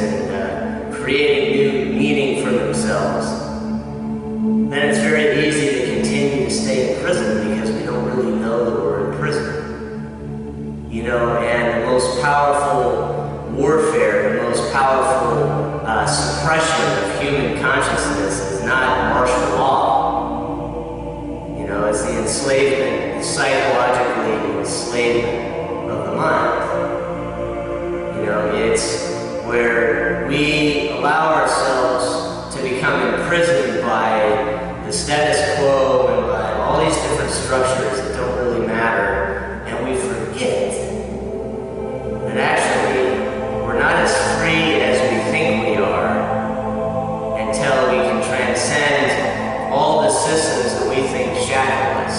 and creating new meaning for themselves, then it's very easy to continue to stay in prison because we don't really know that we're in prison. You know, and the most powerful warfare, the most powerful suppression of human consciousness is not martial law. You know, it's the enslavement, the psychologically enslavement of the mind. You know, it's where we allow ourselves to become imprisoned by the status quo and by all these different structures that don't really matter, and we forget that actually we're not as free as we think we are until we can transcend all the systems that we think shackle us.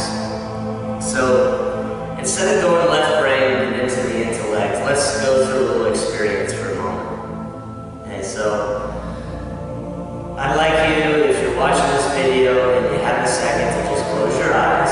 So instead of going left brain and into the intellect, let's go through a little experience for a moment. And so I'd like you, if you're watching this video and you have a second, to just close your eyes.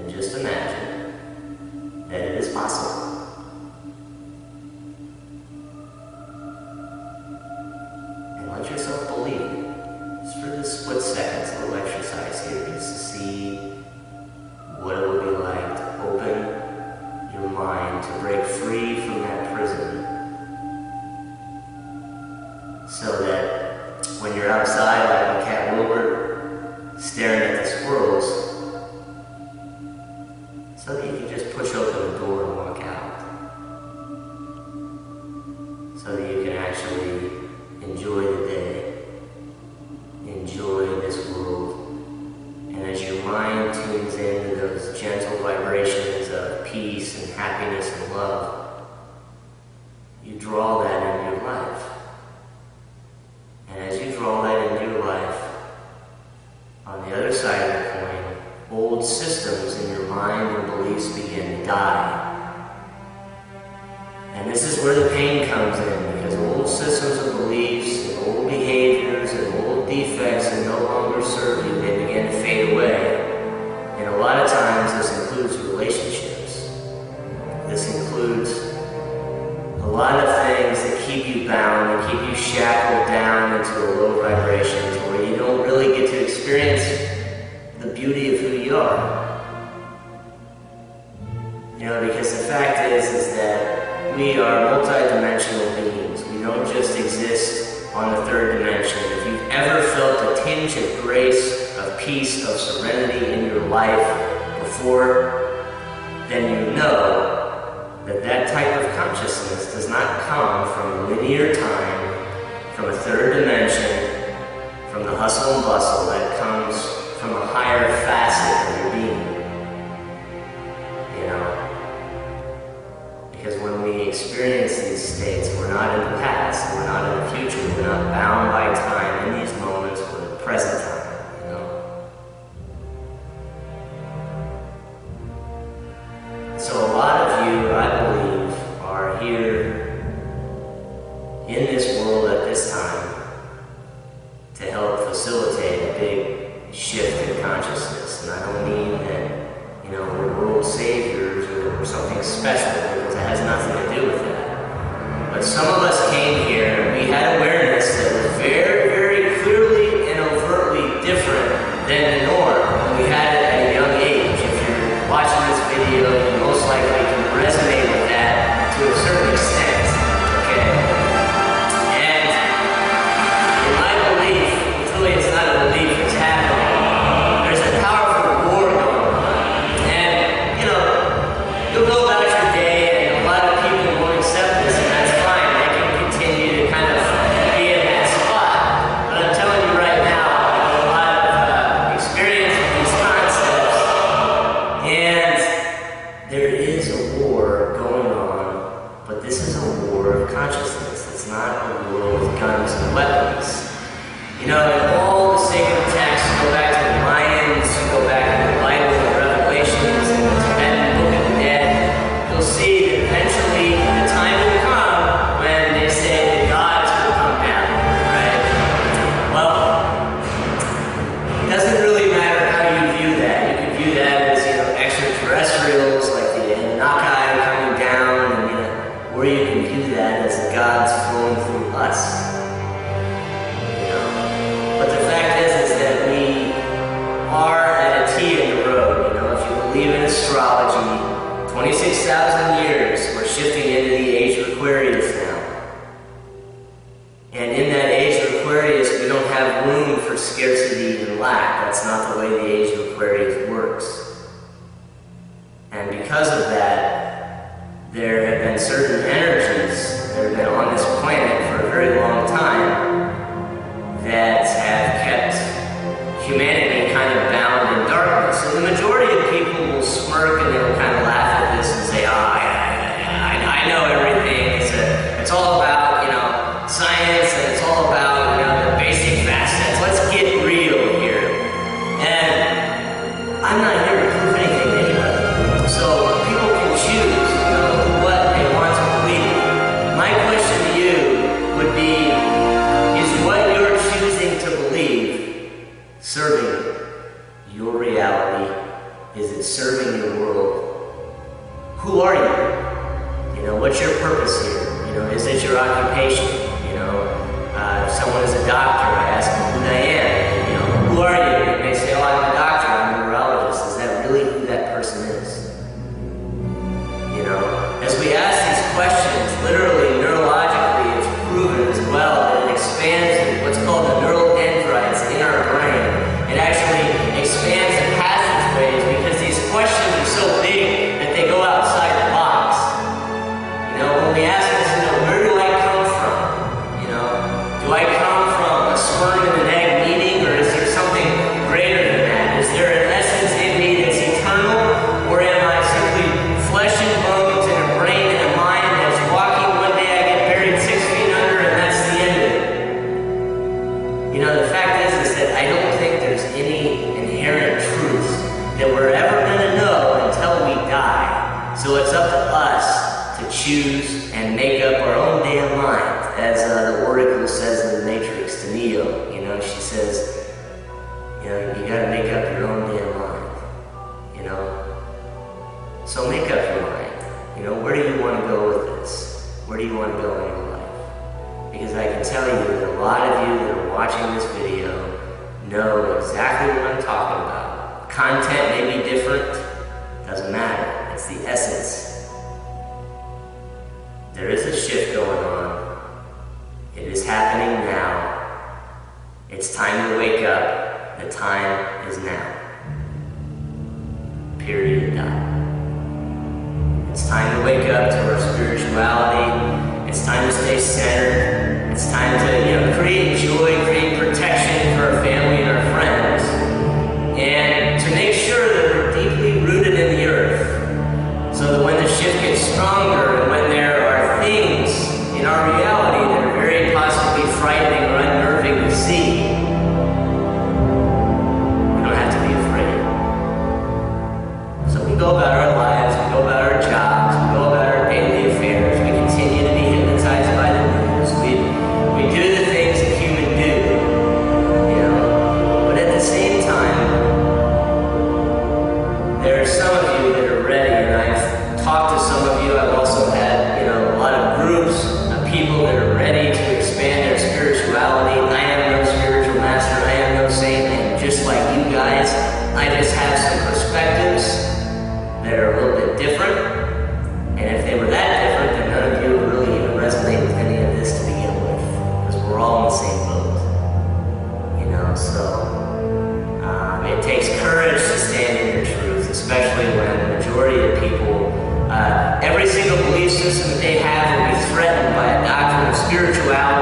and just imagine that it is possible. And let yourself believe it. Just for this split seconds, a little exercise here, just to see what it would be like to open your mind, to break free from that prison, so that when you're outside like a Cat Wilbur, staring at the squirrels, so that you can just push open the door and walk out, so that you can actually enjoy the day, enjoy this world, and as your mind tunes into those gentle vibrations of peace and happiness and love, you draw that into your life. And as you draw that into your life, on the other side of the coin, old systems in your mind and beliefs begin to die. And this is where the pain comes in, because old systems of beliefs and old behaviors and old defects that no longer serve you, they begin to fade away. And a lot of times this includes relationships. This includes a lot of things that keep you bound and keep you shackled down into a low vibration to where you don't really get to experience the beauty of who you are. You know, because the fact is that we are multidimensional beings. We don't just exist on the third dimension. If you've ever felt a tinge of grace, of peace, of serenity in your life before, then you know that that type of consciousness does not come from linear time, from a third dimension, from the hustle and bustle. That comes from a higher facet of your being. You know? Because when we experience these states, we're not in the past, we're not in the future, we're not bound by time in these moments, we're in the present time. So a lot of you, I believe, are here in this world at this time to help facilitate a big shift in consciousness. And I don't mean that, you know, we're world saviors or that we're something special, because it has nothing to do with that. But some of us came here and we had awareness that was very, very clearly and overtly different than the norm. And we had it at a young age. If you're watching this video, you most likely can resonate with that to a certain extent, okay? And in my belief, truly it's not a belief, it's happening. There's a powerful war going on. And, you know, you'll go about your day and a lot of people won't accept this, and that's fine. They can continue to kind of be in that spot. But I'm telling you right now, I have a lot of experience with these concepts, and there is a war going on, but this is a war of consciousness. It's not a war with guns and weapons. You know, in all the sacred texts, go back to the Mayans, go back to the Bible and Revelations, and the Tibetan Book of the Dead, you'll see that eventually the time will come when they say the gods will come down, right? Well, it doesn't really matter how you view that. You can view that as, you know, extraterrestrials like the Anunnaki coming down, and, you know, or you can view that as the gods flowing through us. You know? But the fact is that we are at a T in the road. You know, if you believe in astrology, 26,000 years, we're shifting into the age of Aquarius now. And in that age of Aquarius, we don't have room for scarcity and lack. That's not the way the age of Aquarius works. And because of that, there have been certain energies that have been on this planet for a very long time that have kept humanity kind of bound in darkness. And the majority of people will smirk and they'll kind of laugh at this and say, I know everything. It's all about, you know, science, and it's all about, you know, the basic facets. Let's get real here. And I'm not here to prove anything to anybody. So people can choose, you know, what they want to believe. My question to you would be, is what you're choosing to believe serving your reality Is it serving your world? Who are you? You know, what's your purpose here? You know, is it your occupation? You know, if someone is a doctor, I ask them who they am. You know, who are you? And they say, oh, I'm a doctor, I'm a neurologist. Is that really who that person is? You know, as we ask these questions, literally, neurologically, it's proven as well that it expands what's called the neural dendrites in our brain. It actually expands the passageways because these questions are so big that they go outside the box. You know, when we ask this, you know, where do I come from? You know, do I come from a sperm and an egg meeting, or is there something greater than that? Is there an essence in me that's eternal, or am I simply flesh and bones and a brain and a mind that's walking one day I get buried 6 feet under and that's the end of it? You know, the fact is that I don't think there's any inherent truth that we're ever going to know until we die. So it's up to us to choose and make up our own damn mind. As the Oracle says in the Matrix to Neo, you know, she says, you know, you got to make up your own damn mind. You know? So make up your mind. You know, where do you want to go with this? Where do you want to go in your life? Because I can tell you that a lot of you that are watching this video know exactly what I'm talking about. Content may be different, doesn't matter. It's the essence. There is a shift going on. It is happening now. It's time to wake up. The time is now. Period. It's time to wake up to our spirituality. It's time to stay centered. It's time to, you know, create joy, create protection for our family and our friends. And to make sure that we're deeply rooted in the earth. So that when the shift gets stronger and when there are things in our reality that are very possibly frightening or unnerving to see, we don't have to be afraid. So we go about our lives, we go about our jobs, we go about our daily affairs, we continue to be hypnotized by the news, we do the things that humans do, you know, but at the same time, there are some of you that are ready, and I've talked to some of you. I've also had, you know, a lot of groups of people that are ready to expand their spirituality. I am no spiritual master, I am no saint, and just like you guys, I just have some perspectives that are a little bit different. And if they were that different, then none of you would really even resonate with any of this to begin with, because we're all in the same boat. You know, so it takes courage to stand in your truth, especially when the majority of people, every single belief system that they have will be threatened by a doctrine of spirituality